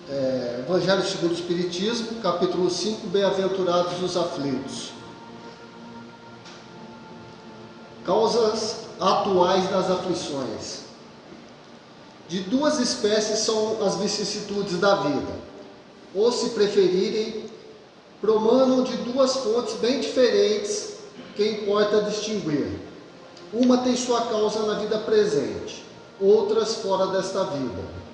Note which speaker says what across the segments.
Speaker 1: Evangelho segundo o Espiritismo, capítulo 5, Bem-aventurados os aflitos. Causas atuais das aflições. De duas espécies são as vicissitudes da vida, ou, se preferirem, promanam de duas fontes bem diferentes que importa distinguir. Uma tem sua causa na vida presente, outras fora desta vida.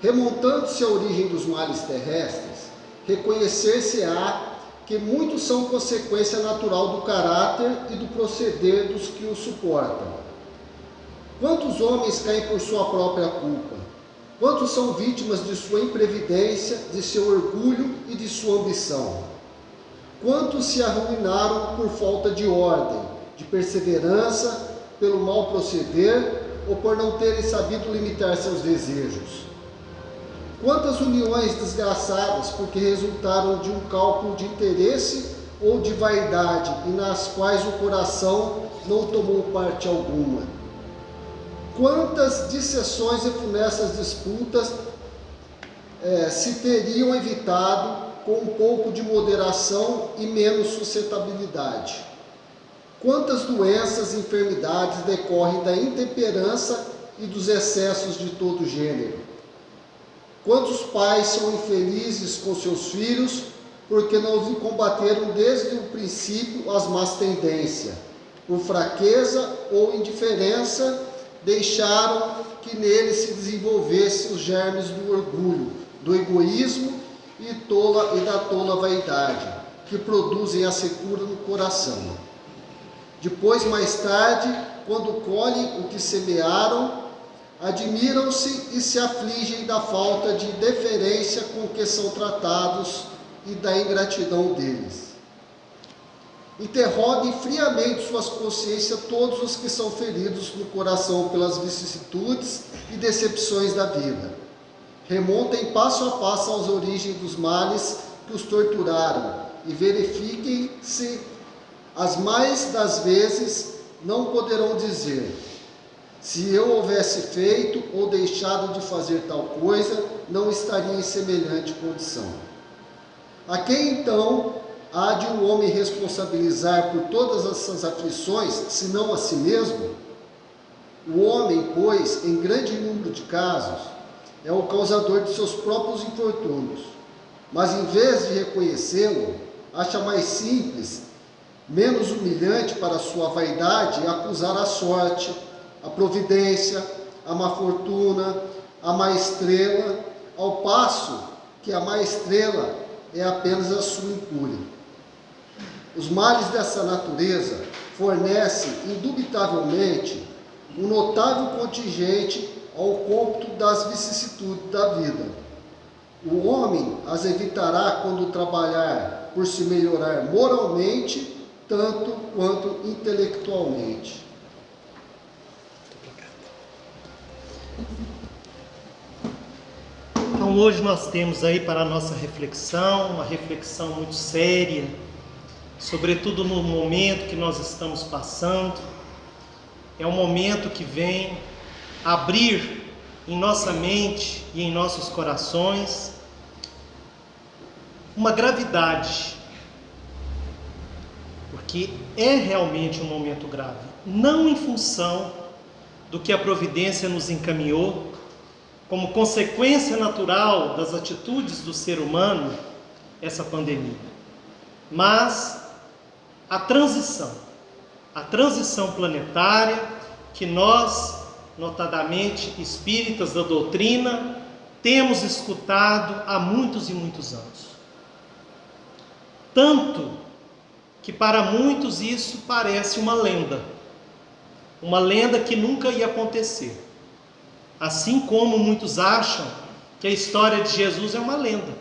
Speaker 1: Remontando-se à origem dos males terrestres, reconhecer-se-á que muitos são consequência natural do caráter e do proceder dos que o suportam. Quantos homens caem por sua própria culpa? Quantos são vítimas de sua imprevidência, de seu orgulho e de sua ambição? Quantos se arruinaram por falta de ordem, de perseverança, pelo mau proceder ou por não terem sabido limitar seus desejos? Quantas uniões desgraçadas porque resultaram de um cálculo de interesse ou de vaidade e nas quais o coração não tomou parte alguma? Quantas disseções e funestas disputas se teriam evitado com um pouco de moderação e menos suscetabilidade? Quantas doenças e enfermidades decorrem da intemperança e dos excessos de todo gênero? Quantos pais são infelizes com seus filhos porque não combateram desde o princípio as más tendências? Por fraqueza ou indiferença, deixaram que neles se desenvolvessem os germes do orgulho, do egoísmo e da tola vaidade, que produzem a secura no coração. Depois, mais tarde, quando colhem o que semearam, admiram-se e se afligem da falta de deferência com que são tratados e da ingratidão deles. Interroguem friamente suas consciências todos os que são feridos no coração pelas vicissitudes e decepções da vida. Remontem passo a passo às origens dos males que os torturaram e verifiquem-se. As mais das vezes não poderão dizer: se eu houvesse feito ou deixado de fazer tal coisa, não estaria em semelhante condição. A quem então há de um homem responsabilizar por todas essas aflições, senão a si mesmo? O homem, pois, em grande número de casos, é o causador de seus próprios infortúnios, mas em vez de reconhecê-lo, acha mais simples, menos humilhante para sua vaidade, acusar a sorte, a providência, a má fortuna, a má estrela, ao passo que a má estrela é apenas a sua incúria. Os males dessa natureza fornecem, indubitavelmente, um notável contingente ao cômputo das vicissitudes da vida. O homem as evitará quando trabalhar por se melhorar moralmente, tanto quanto intelectualmente.
Speaker 2: Então hoje nós temos aí para a nossa reflexão, uma reflexão muito séria, sobretudo no momento que nós estamos passando. É um momento que vem abrir em nossa mente e em nossos corações uma gravidade, porque é realmente um momento grave, não em função do que a providência nos encaminhou, como consequência natural das atitudes do ser humano, essa pandemia, mas a transição planetária que nós, notadamente espíritas da doutrina, temos escutado há muitos e muitos anos. Tanto que para muitos isso parece uma lenda que nunca ia acontecer. Assim como muitos acham que a história de Jesus é uma lenda.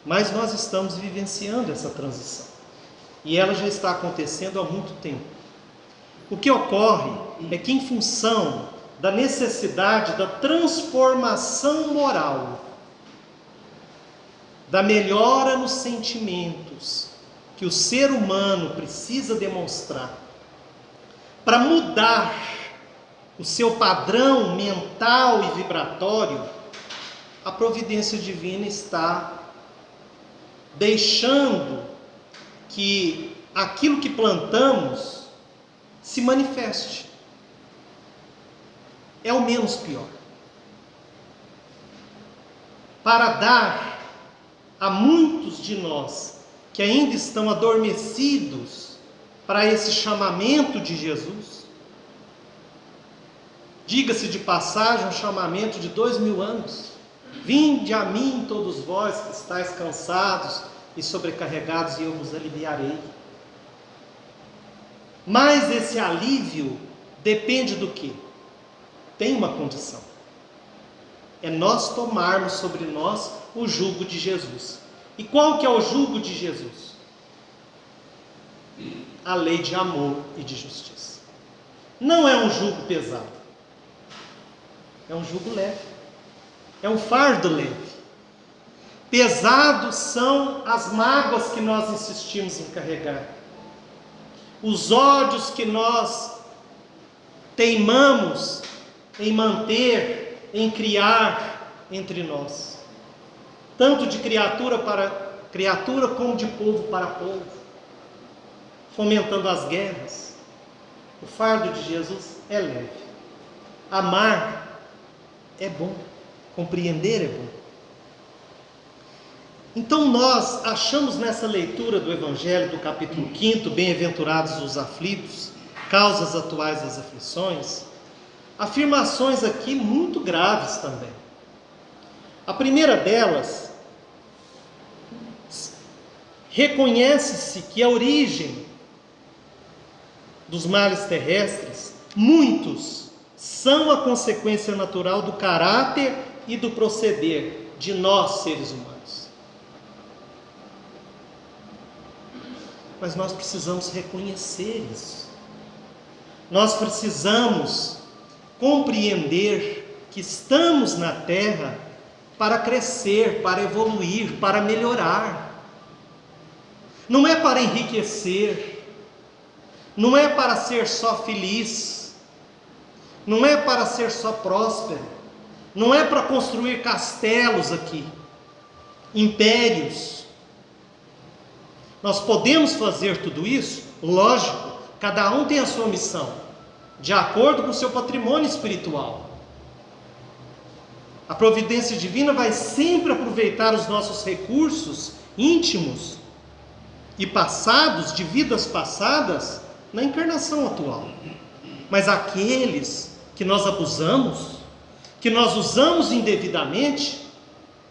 Speaker 2: Mas nós estamos vivenciando essa transição. E ela já está acontecendo há muito tempo. O que ocorre é que, em função da necessidade da transformação moral, da melhora nos sentimentos que o ser humano precisa demonstrar, para mudar o seu padrão mental e vibratório, a providência divina está deixando que aquilo que plantamos se manifeste. É o menos pior. Para dar a muitos de nós que ainda estão adormecidos para esse chamamento de Jesus, diga-se de passagem, um chamamento de 2000 anos. Vinde a mim todos vós que estáis cansados e sobrecarregados, e eu vos aliviarei. Mas esse alívio depende do quê? Tem uma condição. É nós tomarmos sobre nós o jugo de Jesus. E qual que é o jugo de Jesus? A lei de amor e de justiça. Não é um jugo pesado. É um jugo leve. É um fardo leve. Pesados são as mágoas que nós insistimos em carregar. Os ódios que nós teimamos em manter, em criar entre nós. Tanto de criatura para criatura, como de povo para povo. Fomentando as guerras. O fardo de Jesus é leve. Amar é bom. Compreender é bom. Então nós achamos nessa leitura do Evangelho, do capítulo 5, bem-aventurados os aflitos, causas atuais das aflições, afirmações aqui muito graves também. A primeira delas, reconhece-se que a origem dos males terrestres, muitos, são a consequência natural do caráter e do proceder de nós, seres humanos. Mas nós precisamos reconhecer isso. Nós precisamos compreender que estamos na terra para crescer, para evoluir, para melhorar. Não é para enriquecer, não é para ser só feliz, não é para ser só próspero, não é para construir castelos aqui, impérios. Nós podemos fazer tudo isso? Lógico, cada um tem a sua missão, de acordo com o seu patrimônio espiritual. A providência divina vai sempre aproveitar os nossos recursos íntimos e passados, de vidas passadas, na encarnação atual. Mas aqueles que nós abusamos, que nós usamos indevidamente,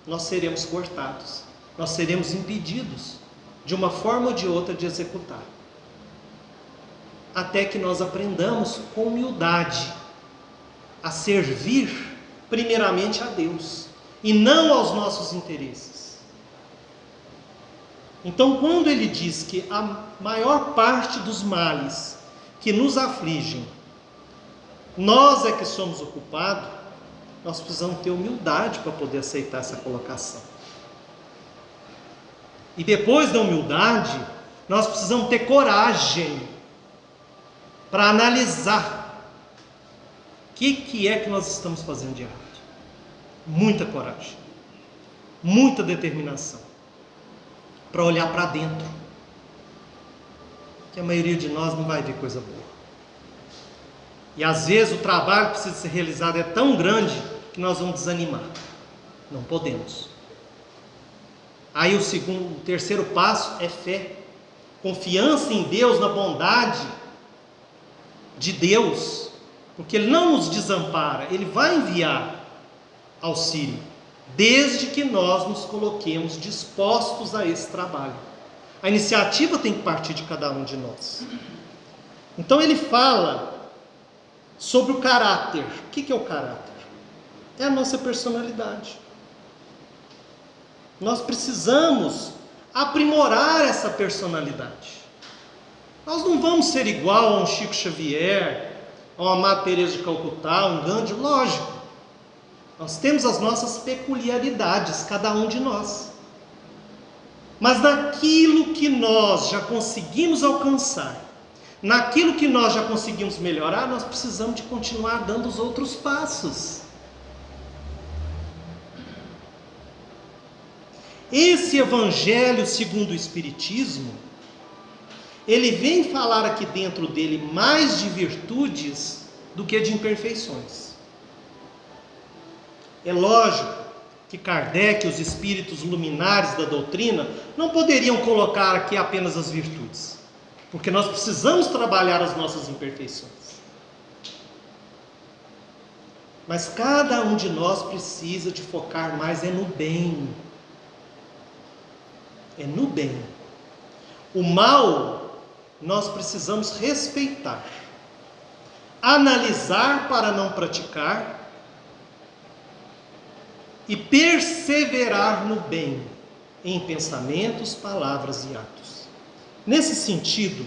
Speaker 2: nós seremos cortados, nós seremos impedidos, de uma forma ou de outra, de executar. Até que nós aprendamos com humildade a servir primeiramente a Deus e não aos nossos interesses. Então, quando ele diz que a maior parte dos males que nos afligem, nós é que somos o culpado, nós precisamos ter humildade para poder aceitar essa colocação. E depois da humildade, nós precisamos ter coragem para analisar o que é que nós estamos fazendo de errado. Muita coragem, muita determinação para olhar para dentro, que a maioria de nós não vai ver coisa boa. E às vezes o trabalho que precisa ser realizado é tão grande que nós vamos desanimar. Não podemos. Aí o terceiro passo é fé, confiança em Deus, na bondade de Deus, porque Ele não nos desampara, Ele vai enviar auxílio, desde que nós nos coloquemos dispostos a esse trabalho. A iniciativa tem que partir de cada um de nós. Então ele fala sobre o caráter. O que é o caráter? É a nossa personalidade. Nós precisamos aprimorar essa personalidade. Nós não vamos ser igual a um Chico Xavier, a uma Madre Teresa de Calcutá, a um Gandhi, lógico. Nós temos as nossas peculiaridades, cada um de nós. Mas naquilo que nós já conseguimos alcançar, naquilo que nós já conseguimos melhorar, nós precisamos de continuar dando os outros passos. Esse evangelho segundo o Espiritismo, ele vem falar aqui dentro dele mais de virtudes do que de imperfeições. É lógico que Kardec e os espíritos luminares da doutrina não poderiam colocar aqui apenas as virtudes, porque nós precisamos trabalhar as nossas imperfeições. Mas cada um de nós precisa de focar mais no bem. É no bem. O mal nós precisamos respeitar, analisar para não praticar e perseverar no bem, em pensamentos, palavras e atos. Nesse sentido,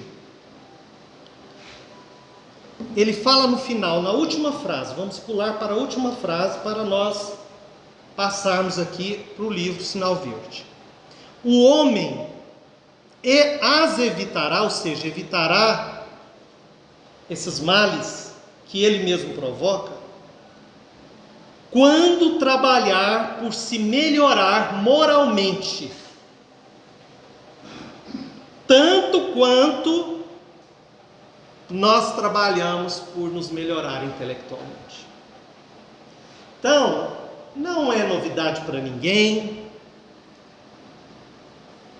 Speaker 2: ele fala no final, na última frase, vamos pular para a última frase para nós passarmos aqui para o livro Sinal Verde. O homem as evitará, ou seja, evitará esses males que ele mesmo provoca, quando trabalhar por se melhorar moralmente, tanto quanto nós trabalhamos por nos melhorar intelectualmente. Então, não é novidade para ninguém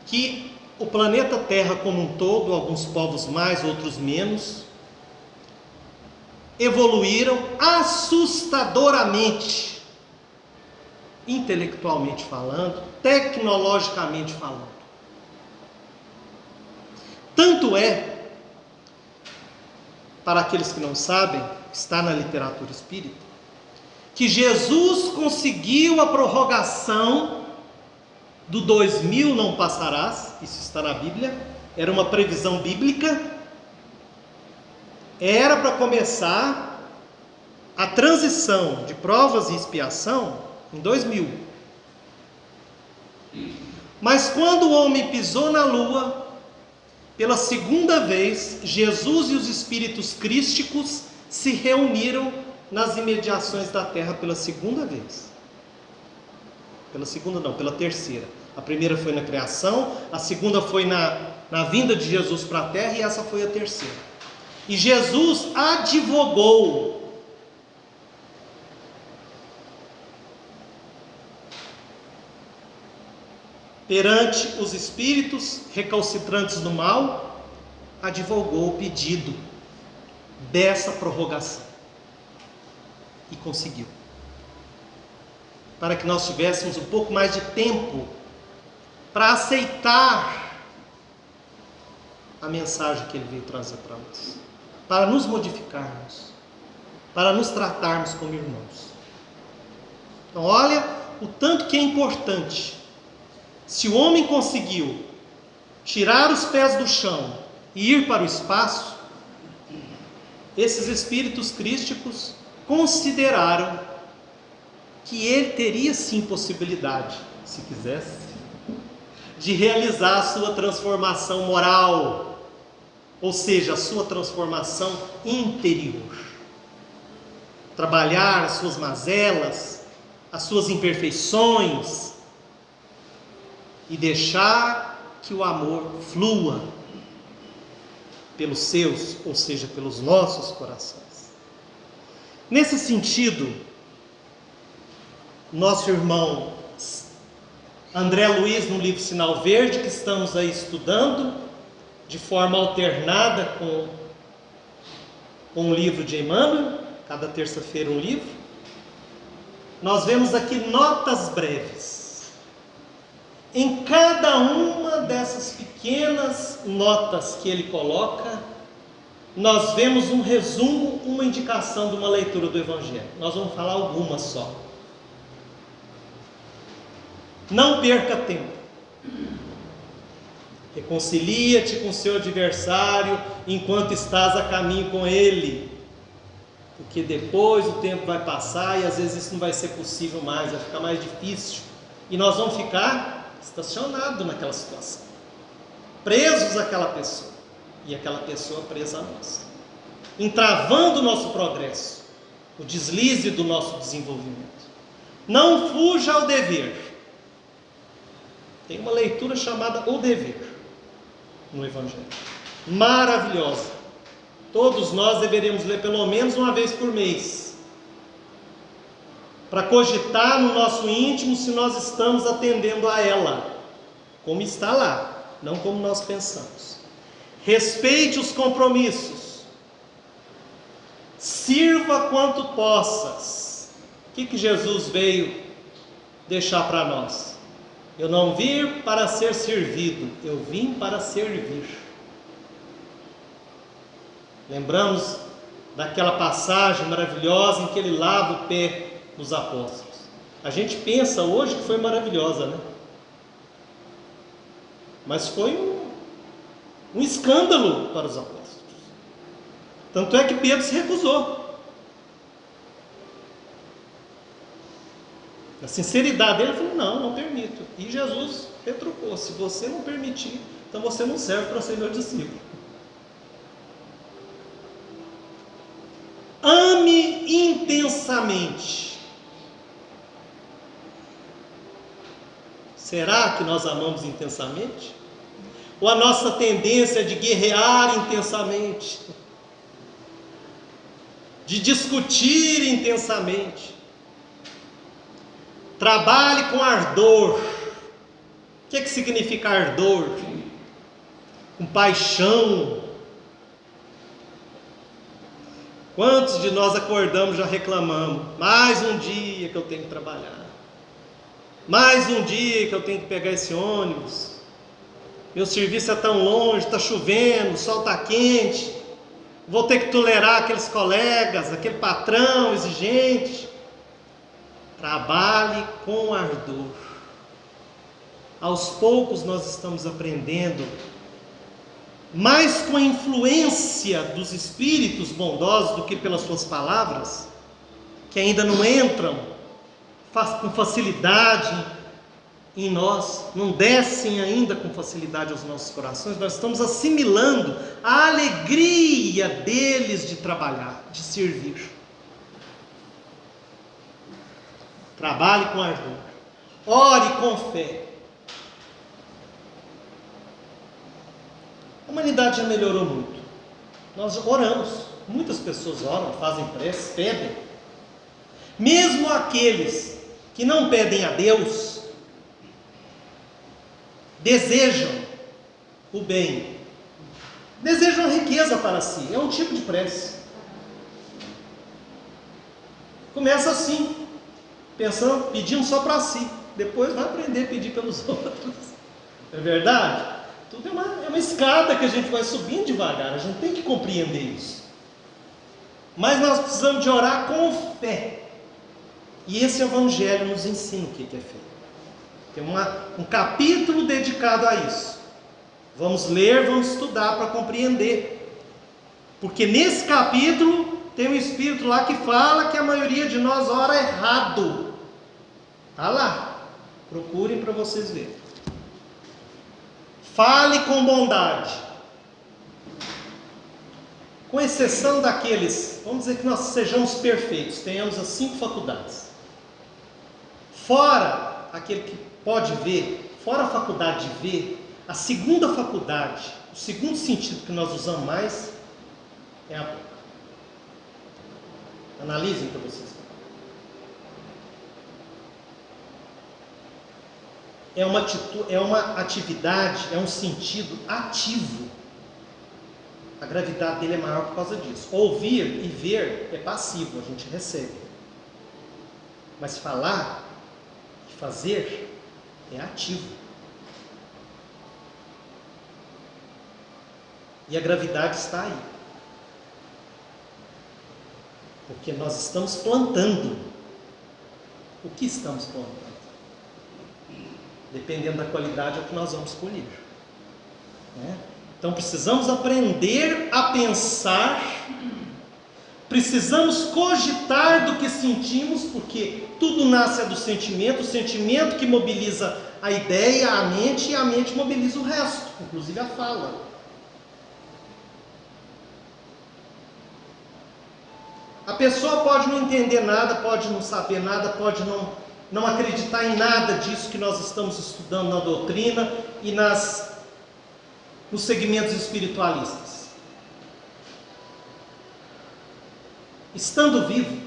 Speaker 2: que o planeta Terra como um todo, alguns povos mais, outros menos, evoluíram assustadoramente, intelectualmente falando, tecnologicamente falando. Tanto é, para aqueles que não sabem, está na literatura espírita, que Jesus conseguiu a prorrogação do 2000 não passarás, isso está na Bíblia, era uma previsão bíblica. Era para começar a transição de provas e expiação em 2000. Mas quando o homem pisou na lua, pela segunda vez, Jesus e os espíritos crísticos se reuniram nas imediações da terra pela segunda vez. Pela terceira. A primeira foi na criação, a segunda foi na vinda de Jesus para a terra e essa foi a terceira. E Jesus advogou perante os espíritos recalcitrantes do mal, advogou o pedido dessa prorrogação. E conseguiu. Para que nós tivéssemos um pouco mais de tempo para aceitar a mensagem que ele veio trazer para nós. Para nos modificarmos, para nos tratarmos como irmãos. Então olha o tanto que é importante. Se o homem conseguiu tirar os pés do chão e ir para o espaço, esses espíritos crísticos consideraram que ele teria sim possibilidade, se quisesse, de realizar a sua transformação moral, ou seja, a sua transformação interior. Trabalhar as suas mazelas, as suas imperfeições e deixar que o amor flua pelos seus, ou seja, pelos nossos corações. Nesse sentido, nosso irmão André Luiz, no livro Sinal Verde, que estamos aí estudando de forma alternada com o livro de Emmanuel, cada terça-feira um livro, nós vemos aqui notas breves. Em cada uma dessas pequenas notas que ele coloca, nós vemos um resumo, uma indicação de uma leitura do Evangelho. Nós vamos falar algumas só. Não perca tempo. Reconcilia-te com seu adversário enquanto estás a caminho com ele, porque depois o tempo vai passar e às vezes isso não vai ser possível mais, vai ficar mais difícil e nós vamos ficar estacionados naquela situação, presos àquela pessoa e aquela pessoa presa a nós, entravando o nosso progresso, o deslize do nosso desenvolvimento. Não fuja ao dever. Tem uma leitura chamada O Dever no Evangelho, maravilhosa. Todos nós deveríamos ler pelo menos uma vez por mês, para cogitar no nosso íntimo se nós estamos atendendo a ela, como está lá, não como nós pensamos. Respeite os compromissos, sirva quanto possas. O que Jesus veio deixar para nós? Eu não vim para ser servido, eu vim para servir. Lembramos daquela passagem maravilhosa em que ele lava o pé dos apóstolos. A gente pensa hoje que foi maravilhosa, né? Mas foi um escândalo para os apóstolos. Tanto é que Pedro se recusou. Na sinceridade dele, ele falou: não permito. E Jesus retrucou: se você não permitir, então você não serve para ser meu discípulo. Ame intensamente. Será que nós amamos intensamente? Ou a nossa tendência de guerrear intensamente, de discutir intensamente? Trabalhe com ardor. O que significa ardor? Com paixão. Quantos de nós acordamos já reclamamos? Mais um dia que eu tenho que trabalhar. Mais um dia que eu tenho que pegar esse ônibus. Meu serviço é tão longe, está chovendo, o sol está quente. Vou ter que tolerar aqueles colegas, aquele patrão exigente. Trabalhe com ardor. Aos poucos nós estamos aprendendo, mais com a influência dos espíritos bondosos do que pelas suas palavras, que ainda não entram com facilidade em nós, não descem ainda com facilidade aos nossos corações. Nós estamos assimilando a alegria deles de trabalhar, de servir. Trabalhe com ardor, ore com fé. A humanidade já melhorou muito. Nós oramos, muitas pessoas oram, fazem preces, pedem. Mesmo aqueles que não pedem a Deus, desejam o bem, desejam a riqueza para si. É um tipo de prece. Começa assim, pensando, pedindo só para si, depois vai aprender a pedir pelos outros. Não é verdade? Tudo é uma escada que a gente vai subindo devagar, a gente tem que compreender isso. Mas nós precisamos de orar com fé. E esse Evangelho nos ensina o que é fé. Tem um capítulo dedicado a isso. Vamos ler, vamos estudar para compreender. Porque nesse capítulo tem um espírito lá que fala que a maioria de nós ora errado. Está lá. Procurem para vocês verem. Fale com bondade. Com exceção daqueles, vamos dizer que nós sejamos perfeitos, tenhamos as 5 faculdades. Fora aquele que pode ver, fora a faculdade de ver, a segunda faculdade, o segundo sentido que nós usamos mais é a boca. Analisem para vocês. É uma atividade, é um sentido ativo. A gravidade dele é maior por causa disso. Ouvir e ver é passivo, a gente recebe. Mas falar e fazer é ativo. E a gravidade está aí. Porque nós estamos plantando. O que estamos plantando? Dependendo da qualidade é o que nós vamos colher. Então precisamos aprender a pensar, precisamos cogitar do que sentimos, porque tudo nasce do sentimento, o sentimento que mobiliza a ideia, a mente, e a mente mobiliza o resto, inclusive a fala. A pessoa pode não entender nada, pode não saber nada, pode não não acreditar em nada disso que nós estamos estudando na doutrina e nos segmentos espiritualistas. Estando vivo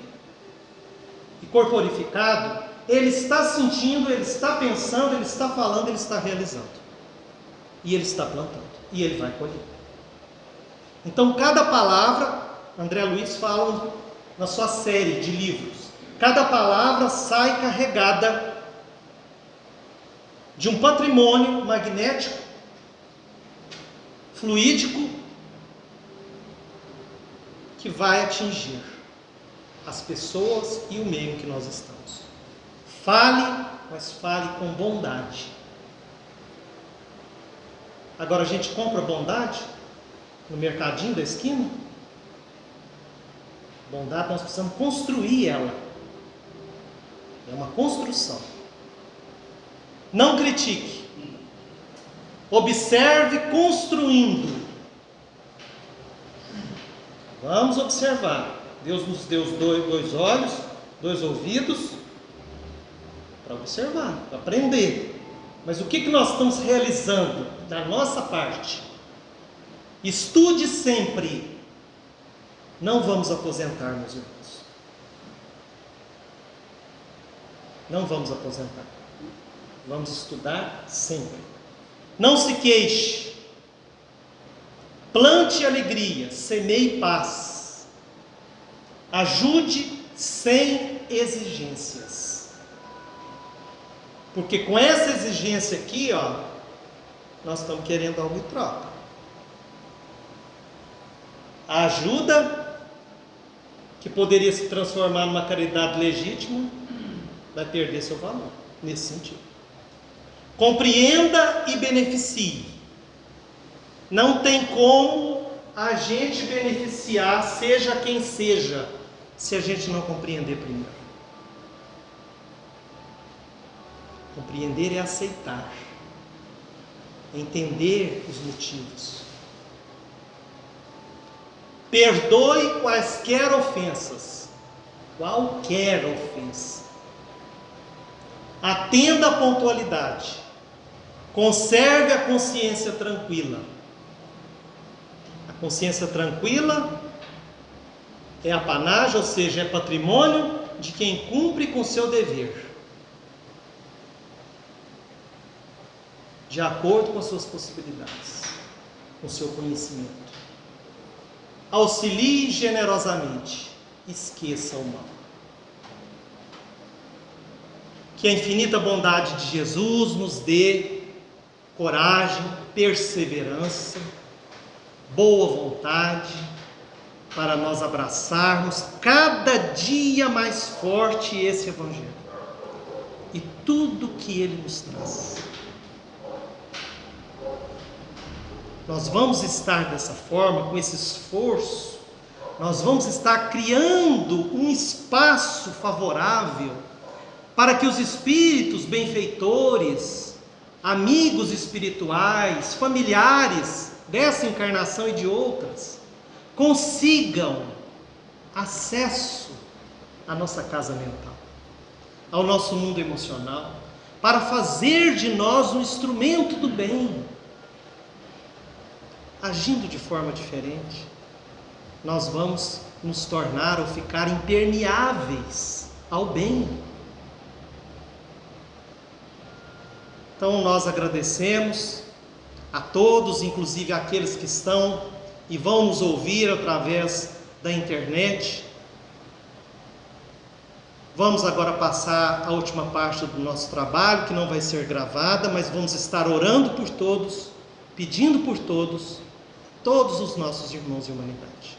Speaker 2: e corporificado, ele está sentindo, ele está pensando, ele está falando, ele está realizando. E ele está plantando. E ele vai colher. Então, cada palavra, André Luiz fala na sua série de livros, cada palavra sai carregada de um patrimônio magnético, fluídico, que vai atingir as pessoas e o meio em que nós estamos. Fale, mas fale com bondade. Agora a gente compra bondade no mercadinho da esquina? Bondade nós precisamos construir ela. É uma construção. Não critique. Observe construindo. Vamos observar. Deus nos deu dois olhos, 2 ouvidos, para observar, para aprender. Mas o que nós estamos realizando da nossa parte? Estude sempre. Não vamos aposentar, meus irmãos. Não vamos aposentar. Vamos estudar sempre. Não se queixe. Plante alegria, semeie paz. Ajude sem exigências. Porque com essa exigência aqui, nós estamos querendo algo em troca. A ajuda, que poderia se transformar numa caridade legítima, vai perder seu valor, nesse sentido. Compreenda e beneficie. Não tem como a gente beneficiar, seja quem seja, se a gente não compreender primeiro. Compreender é aceitar, entender os motivos. Perdoe quaisquer ofensas, qualquer ofensa. Atenda à pontualidade. Conserve a consciência tranquila. A consciência tranquila é apanágio, ou seja, é patrimônio de quem cumpre com seu dever, de acordo com as suas possibilidades, com o seu conhecimento. Auxilie generosamente, esqueça o mal. Que a infinita bondade de Jesus nos dê coragem, perseverança, boa vontade, para nós abraçarmos cada dia mais forte esse Evangelho e tudo que ele nos traz. Nós vamos estar dessa forma, com esse esforço, nós vamos estar criando um espaço favorável para que os espíritos benfeitores, amigos espirituais, familiares dessa encarnação e de outras, consigam acesso à nossa casa mental, ao nosso mundo emocional, para fazer de nós um instrumento do bem. Agindo de forma diferente, nós vamos nos tornar ou ficar impermeáveis ao bem. Então nós agradecemos a todos, inclusive aqueles que estão e vão nos ouvir através da internet. Vamos agora passar a última parte do nosso trabalho, que não vai ser gravada, mas vamos estar orando por todos, pedindo por todos os nossos irmãos de humanidade.